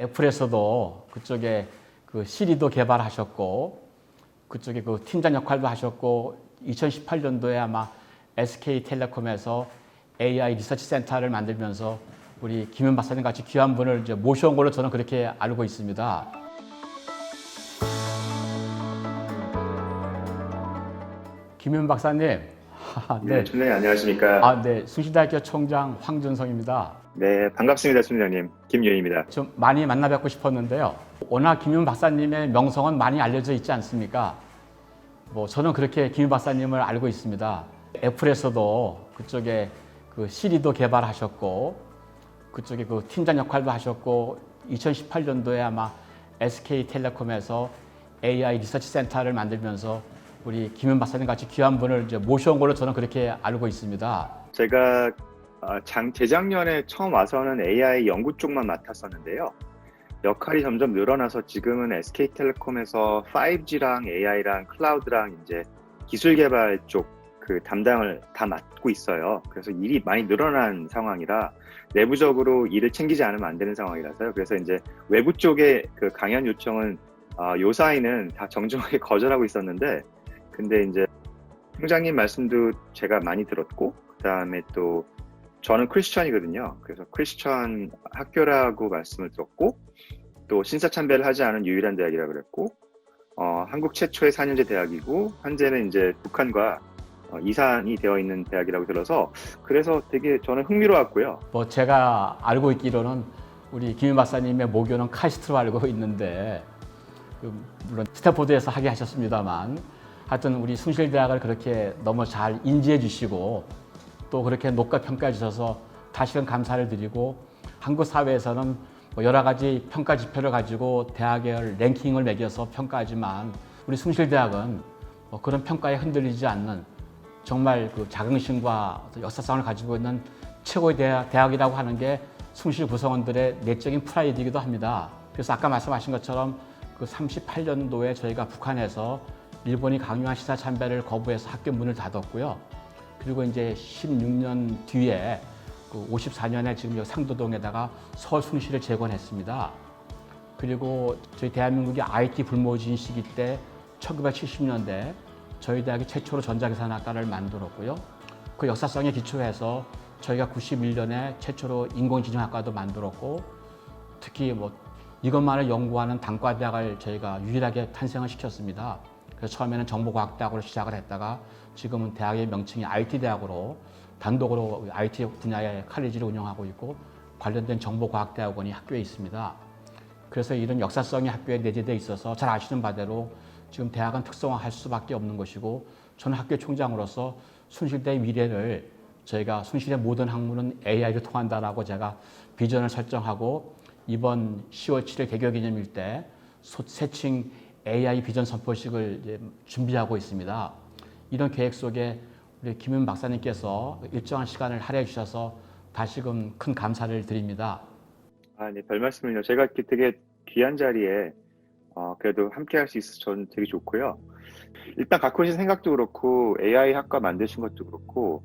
애플에서도 그쪽에 그 시리도 개발하셨고 그쪽에 그 팀장 역할도 하셨고 2018년도에 아마 SK텔레콤에서 AI 리서치 센터를 만들면서 우리 김윤 박사님 같이 귀한 분을 이제 모셔온 걸로 저는 그렇게 알고 있습니다. 김윤 박사님, 네, 총장님 안녕하십니까? 네, 숭실대학교 총장 황준성입니다. 네, 반갑습니다, 총장님. 김윤입니다. 좀 많이 만나 뵙고 싶었는데요. 워낙 김윤 박사님의 명성은 많이 알려져 있지 않습니까? 저는 그렇게 김윤 박사님을 알고 있습니다. 애플에서도 그쪽에 그 시리도 개발하셨고 그쪽에 그 팀장 역할도 하셨고 2018년도에 아마 SK텔레콤에서 AI 리서치 센터를 만들면서 우리 김윤 박사님 같이 귀한 분을 이제 모셔온 걸로 저는 그렇게 알고 있습니다. 제가 재작년에 처음 와서는 AI 연구 쪽만 맡았었는데요. 역할이 점점 늘어나서 지금은 SK텔레콤에서 5G랑 AI랑 클라우드랑 이제 기술 개발 쪽 그 담당을 다 맡고 있어요. 그래서 일이 많이 늘어난 상황이라 내부적으로 일을 챙기지 않으면 안 되는 상황이라서요. 그래서 이제 외부 쪽에 그 강연 요청은 요사이는 다 정중하게 거절하고 있었는데, 근데 이제 총장님 말씀도 제가 많이 들었고, 그 다음에 또 저는 크리스천이거든요. 그래서 크리스천 학교라고 말씀을 들었고, 또 신사참배를 하지 않은 유일한 대학이라고 그랬고, 한국 최초의 4년제 대학이고, 현재는 이제 북한과 이산이 되어 있는 대학이라고 들어서, 그래서 되게 저는 흥미로웠고요. 제가 알고 있기로는 우리 김윤 박사님의 모교는 카이스트로 알고 있는데 물론 스탠포드에서 하게 하셨습니다만 하여튼 우리 숭실대학을 그렇게 너무 잘 인지해 주시고 또 그렇게 높게 평가해 주셔서 다시금 감사를 드리고 한국 사회에서는 여러 가지 평가 지표를 가지고 대학의 랭킹을 매겨서 평가하지만 우리 숭실대학은 그런 평가에 흔들리지 않는 정말 그 자긍심과 역사성을 가지고 있는 최고의 대학이라고 하는 게 숭실 구성원들의 내적인 프라이드이기도 합니다. 그래서 아까 말씀하신 것처럼 그 38년도에 저희가 북한에서 일본이 강요한 시사 참배를 거부해서 학교 문을 닫았고요. 그리고 이제 16년 뒤에 그 54년에 지금 여기 상도동에다가 서울 숭실을 재건했습니다. 그리고 저희 대한민국이 IT 불모지인 시기 때 1970년대 저희 대학이 최초로 전자계산학과를 만들었고요. 그 역사성에 기초해서 저희가 91년에 최초로 인공지능학과도 만들었고 특히 이것만을 연구하는 단과대학을 저희가 유일하게 탄생을 시켰습니다. 그래서 처음에는 정보과학대학으로 시작을 했다가 지금은 대학의 명칭이 IT대학으로 단독으로 IT 분야의 칼리지를 운영하고 있고 관련된 정보과학대학원이 학교에 있습니다. 그래서 이런 역사성이 학교에 내재되어 있어서 잘 아시는 바대로 지금 대학은 특성화할 수밖에 없는 것이고 저는 학교 총장으로서 숭실대의 미래를 저희가 숭실의 모든 학문은 AI를 통한다라고 제가 비전을 설정하고 이번 10월 7일 개교기념일 때 새칭 AI 비전 선포식을 이제 준비하고 있습니다. 이런 계획 속에 우리 김윤 박사님께서 일정한 시간을 할애해 주셔서 다시금 큰 감사를 드립니다. 네, 별 말씀을요. 제가 이렇게 되게 귀한 자리에 그래도 함께 할 수 있어서 저는 되게 좋고요. 일단 갖고 계신 생각도 그렇고 AI 학과 만드신 것도 그렇고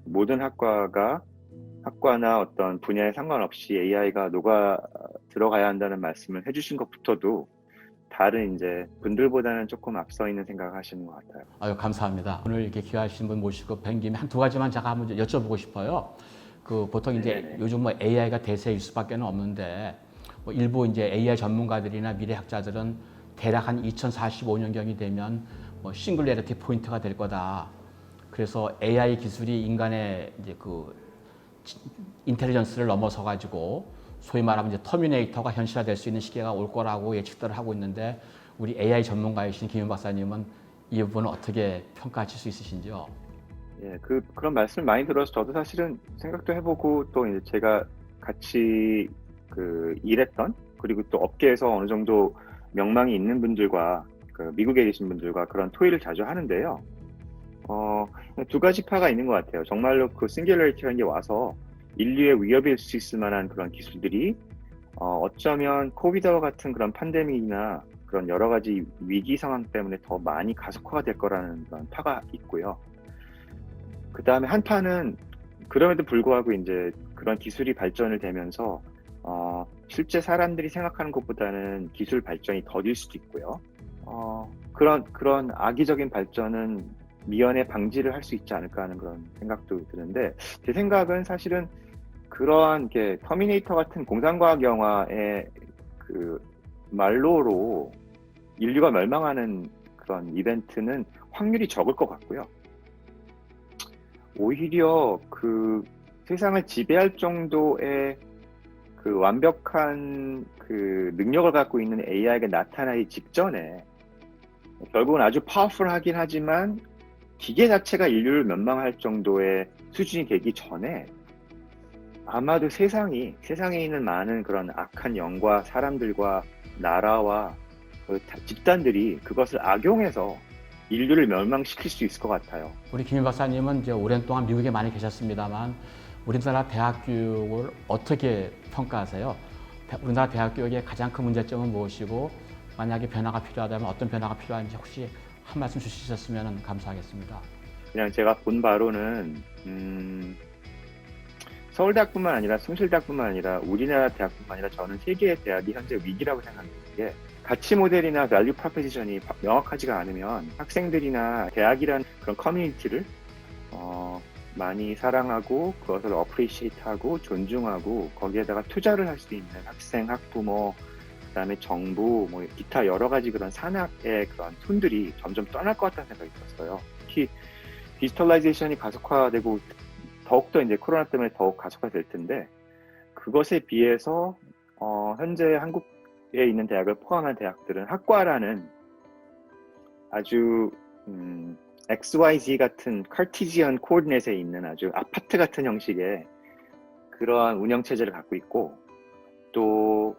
모든 학과나 어떤 분야에 상관없이 AI가 녹아 들어가야 한다는 말씀을 해주신 것부터도 다른 이제 분들보다는 조금 앞서 있는 생각을 하시는 것 같아요. 아유, 감사합니다. 오늘 이렇게 귀하신 분 모시고 뵌 김에 한 두 가지만 제가 한번 여쭤보고 싶어요. 보통 이제 네네. 요즘 AI가 대세일 수밖에 없는데 일부 이제 AI 전문가들이나 미래학자들은 대략 한 2045년경이 되면 싱글레리티 포인트가 될 거다. 그래서 AI 기술이 인간의 이제 그 인텔리전스를 넘어서 가지고 소위 말하면 이제 터미네이터가 현실화될 수 있는 시기가 올 거라고 예측들을 하고 있는데 우리 AI 전문가이신 김윤 박사님은 이 부분을 어떻게 평가하실 수 있으신지요? 예, 그런 말씀 많이 들어서 저도 사실은 생각도 해보고 또 이제 제가 같이 일했던 그리고 또 업계에서 어느 정도 명망이 있는 분들과 미국에 계신 분들과 그런 토의를 자주 하는데요. 두 가지 파가 있는 것 같아요. 정말로 그 싱귤러리티라는 게 와서 인류의 위협일 수 있을 만한 그런 기술들이 어쩌면 코비드와 같은 그런 팬데믹이나 그런 여러 가지 위기 상황 때문에 더 많이 가속화가 될 거라는 그런 파가 있고요. 그 다음에 한 파는 그럼에도 불구하고 이제 그런 기술이 발전을 되면서 실제 사람들이 생각하는 것보다는 기술 발전이 더딜 수도 있고요. 그런 악의적인 발전은 미연에 방지를 할 수 있지 않을까 하는 그런 생각도 드는데, 제 생각은 사실은 그러한 게 터미네이터 같은 공상과학 영화의 그 말로로 인류가 멸망하는 그런 이벤트는 확률이 적을 것 같고요. 오히려 그 세상을 지배할 정도의 그 완벽한 그 능력을 갖고 있는 AI가 나타나기 직전에, 결국은 아주 파워풀하긴 하지만 기계 자체가 인류를 멸망할 정도의 수준이 되기 전에 아마도 세상에 있는 많은 그런 악한 영과 사람들과 나라와 그 집단들이 그것을 악용해서 인류를 멸망시킬 수 있을 것 같아요. 우리 김윤 박사님은 이제 오랜 동안 미국에 많이 계셨습니다만 우리나라 대학 교육을 어떻게 평가하세요? 우리나라 대학 교육의 가장 큰 문제점은 무엇이고 만약에 변화가 필요하다면 어떤 변화가 필요한지 혹시 한 말씀 주시셨으면 감사하겠습니다. 그냥 제가 본 바로는 서울대학뿐만 아니라 숭실대학뿐만 아니라 우리나라 대학뿐만 아니라 저는 세계의 대학이 현재 위기라고 생각하는 게, 가치 모델이나 밸류 프로포지션이 명확하지가 않으면 학생들이나 대학이라는 그런 커뮤니티를 많이 사랑하고 그것을 어프리시에이트하고 존중하고 거기에다가 투자를 할 수 있는 학생, 학부모, 그다음에 정부, 뭐 기타 여러 가지 그런 산학의 그런 손들이 점점 떠날 것 같다는 생각이 들었어요. 특히 디지털라이제이션이 가속화되고 더욱더 이제 코로나 때문에 더욱 가속화될 텐데, 그것에 비해서 현재 한국에 있는 대학을 포함한 대학들은 학과라는 아주 XYZ 같은 카르티지언 코디네이트에 있는 아주 아파트 같은 형식의 그러한 운영 체제를 갖고 있고, 또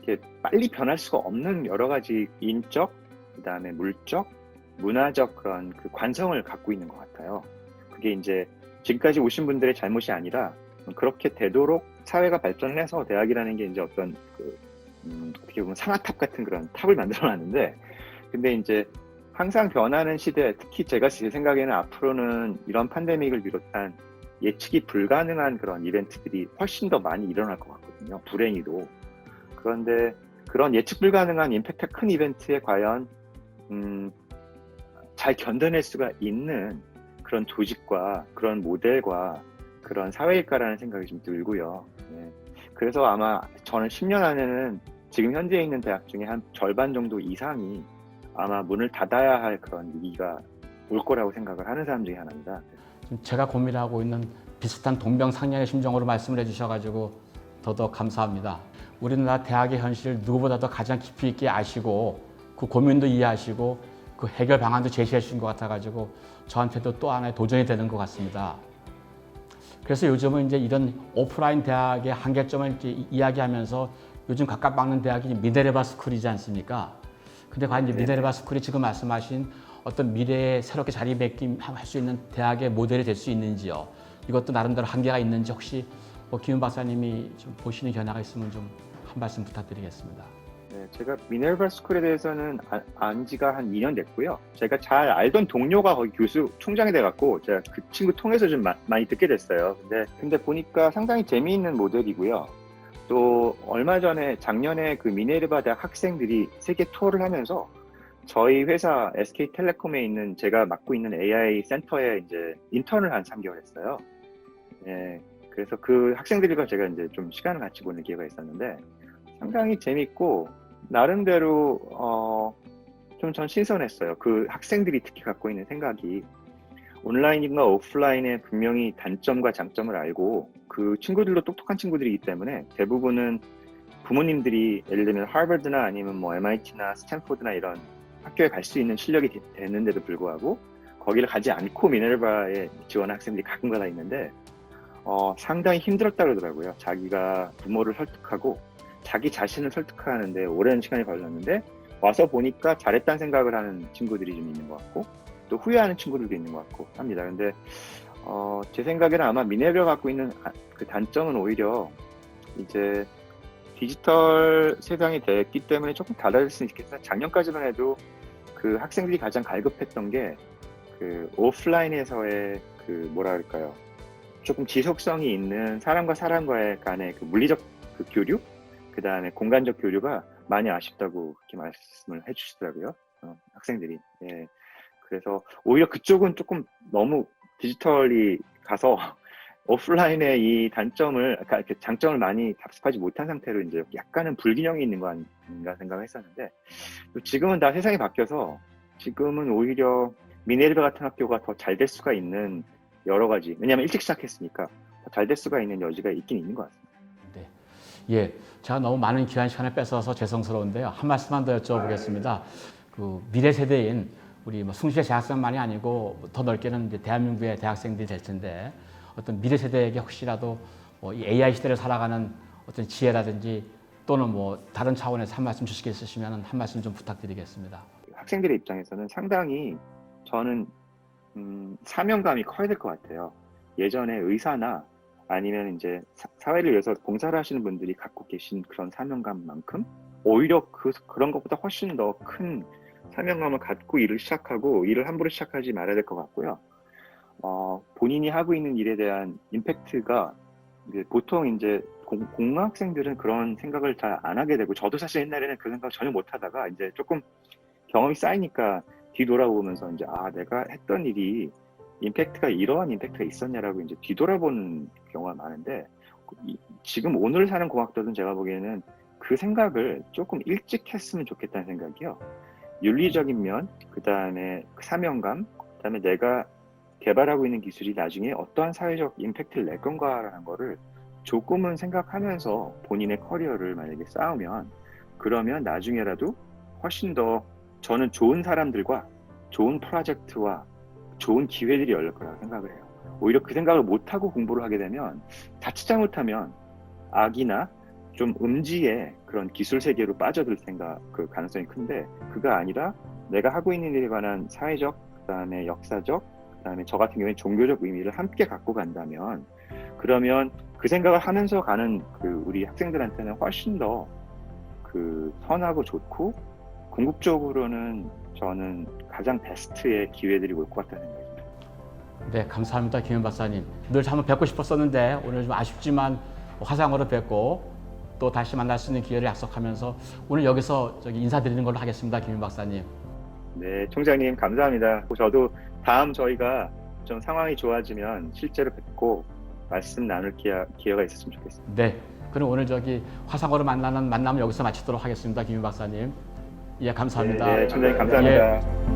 이렇게 빨리 변할 수가 없는 여러 가지 인적, 그다음에 물적, 문화적 그런 그 관성을 갖고 있는 것 같아요. 그게 이제 지금까지 오신 분들의 잘못이 아니라 그렇게 되도록 사회가 발전을 해서 대학이라는 게 이제 어떤 어떻게 보면 상아탑 같은 그런 탑을 만들어놨는데, 근데 이제 항상 변하는 시대, 특히 제 생각에는 앞으로는 이런 팬데믹을 비롯한 예측이 불가능한 그런 이벤트들이 훨씬 더 많이 일어날 것 같거든요. 불행히도. 그런데 그런 예측 불가능한 임팩트 큰 이벤트에 과연 잘 견뎌낼 수가 있는 그런 조직과 그런 모델과 그런 사회일까라는 생각이 좀 들고요. 네. 그래서 아마 저는 10년 안에는 지금 현재 있는 대학 중에 한 절반 정도 이상이 아마 문을 닫아야 할 그런 위기가 올 거라고 생각을 하는 사람 중에 하나입니다. 제가 고민하고 있는 비슷한 동병상련의 심정으로 말씀을 해주셔가지고 더더욱 감사합니다. 우리나라 대학의 현실을 누구보다도 가장 깊이 있게 아시고 그 고민도 이해하시고 그 해결 방안도 제시해 주신 것 같아가지고 저한테도 또 하나의 도전이 되는 것 같습니다. 그래서 요즘은 이제 이런 오프라인 대학의 한계점을 이렇게 이야기하면서 요즘 각각 막는 대학이 미네르바 스쿨이지 않습니까? 근데 과연 이제 미네르바 스쿨이 지금 말씀하신 어떤 미래에 새롭게 자리매김할 수 있는 대학의 모델이 될 수 있는지요? 이것도 나름대로 한계가 있는지 혹시 김윤 박사님이 좀 보시는 견해가 있으면 좀 한 말씀 부탁드리겠습니다. 네, 제가 미네르바 스쿨에 대해서는 안 지가 한 2년 됐고요. 제가 잘 알던 동료가 거기 교수 총장이 돼갖고 제가 그 친구 통해서 좀 많이 듣게 됐어요. 근데 보니까 상당히 재미있는 모델이고요. 또 얼마 전에 작년에 그 미네르바 대학 학생들이 세계 투어를 하면서 저희 회사 SK텔레콤에 있는 제가 맡고 있는 AI 센터에 이제 인턴을 한 3개월 했어요. 예, 그래서 그 학생들과 제가 이제 좀 시간을 같이 보낼 기회가 있었는데 상당히 재밌고 나름대로 좀 전 신선했어요. 그 학생들이 특히 갖고 있는 생각이 온라인과 오프라인의 분명히 단점과 장점을 알고, 그 친구들도 똑똑한 친구들이기 때문에 대부분은 부모님들이 예를 들면 하버드나 아니면 뭐 MIT나 스탠포드나 이런 학교에 갈 수 있는 실력이 됐는데도 불구하고 거기를 가지 않고 미네르바에 지원한 학생들이 가끔가다 있는데 상당히 힘들었다 그러더라고요. 자기가 부모를 설득하고 자기 자신을 설득하는데 오랜 시간이 걸렸는데 와서 보니까 잘했다는 생각을 하는 친구들이 좀 있는 것 같고 또 후회하는 친구들도 있는 것 같고 합니다. 근데 제 생각에는 아마 미네르바가 갖고 있는 그 단점은 오히려 이제 디지털 세상이 됐기 때문에 조금 달라질 수는 있겠어요. 작년까지만 해도 그 학생들이 가장 갈급했던 게 그 오프라인에서의 그 뭐라 그럴까요? 조금 지속성이 있는 사람과 사람과의 간의 그 물리적 그 교류, 그다음에 공간적 교류가 많이 아쉽다고 그렇게 말씀을 해주시더라고요. 학생들이. 예. 그래서 오히려 그쪽은 조금 너무 디지털이 가서 오프라인의 이 단점을, 그러니까 장점을 많이 답습하지 못한 상태로 이제 약간은 불균형이 있는 거 아닌가 생각을 했었는데, 지금은 다 세상이 바뀌어서 지금은 오히려 미네르바 같은 학교가 더 잘 될 수가 있는 여러 가지, 왜냐하면 일찍 시작했으니까 더 잘 될 수가 있는 여지가 있긴 있는 것 같습니다. 네. 예, 제가 너무 많은 귀한 시간을 뺏어서 죄송스러운데요. 한 말씀만 더 여쭤보겠습니다. 그 미래 세대인 우리 뭐 숭실의 재학생만이 아니고 더 넓게는 이제 대한민국의 대학생들이 될 텐데 어떤 미래 세대에게 혹시라도 이 AI 시대를 살아가는 어떤 지혜라든지 또는 뭐 다른 차원에서 한 말씀 주실 게 있으시면 한 말씀 좀 부탁드리겠습니다. 학생들의 입장에서는 상당히 저는 사명감이 커야 될 것 같아요. 예전에 의사나 아니면 이제 사회를 위해서 봉사를 하시는 분들이 갖고 계신 그런 사명감만큼 오히려 그런 것보다 훨씬 더 큰 사명감을 갖고 일을 시작하고 일을 함부로 시작하지 말아야 될 것 같고요. 본인이 하고 있는 일에 대한 임팩트가 이제 보통 이제 공학생들은 그런 생각을 잘 안 하게 되고, 저도 사실 옛날에는 그 생각을 전혀 못 하다가 이제 조금 경험이 쌓이니까 뒤돌아보면서 이제 내가 했던 일이 이러한 임팩트가 있었냐라고 이제 뒤돌아보는 경우가 많은데, 지금 오늘 사는 공학도는 제가 보기에는 그 생각을 조금 일찍 했으면 좋겠다는 생각이요. 윤리적인 면, 그 다음에 사명감, 그 다음에 내가 개발하고 있는 기술이 나중에 어떠한 사회적 임팩트를 낼 건가라는 거를 조금은 생각하면서 본인의 커리어를 만약에 쌓으면, 그러면 나중에라도 훨씬 더 저는 좋은 사람들과 좋은 프로젝트와 좋은 기회들이 열릴 거라고 생각을 해요. 오히려 그 생각을 못하고 공부를 하게 되면 자칫 잘못하면 악이나 좀 음지의 그런 기술 세계로 빠져들 그 가능성이 큰데, 그가 아니라 내가 하고 있는 일에 관한 사회적, 그다음에 역사적, 그다음에 저 같은 경우에 종교적 의미를 함께 갖고 간다면, 그러면 그 생각을 하면서 가는 우리 학생들한테는 훨씬 더 선하고 좋고 궁극적으로는 저는 가장 베스트의 기회들이 올 것 같다는 생각입니다. 네, 감사합니다, 김현 박사님. 늘 한번 뵙고 싶었었는데 오늘 좀 아쉽지만 화상으로 뵙고 또 다시 만날 수 있는 기회를 약속하면서 오늘 여기서 인사드리는 걸로 하겠습니다, 김현 박사님. 네, 총장님 감사합니다. 저도 다음 저희가 좀 상황이 좋아지면 실제로 뵙고 말씀 나눌 기회가 있었으면 좋겠습니다. 네, 그럼 오늘 화상으로 만남을 여기서 마치도록 하겠습니다, 김현 박사님. 예, 감사합니다. 네, 총장님 감사합니다. 예.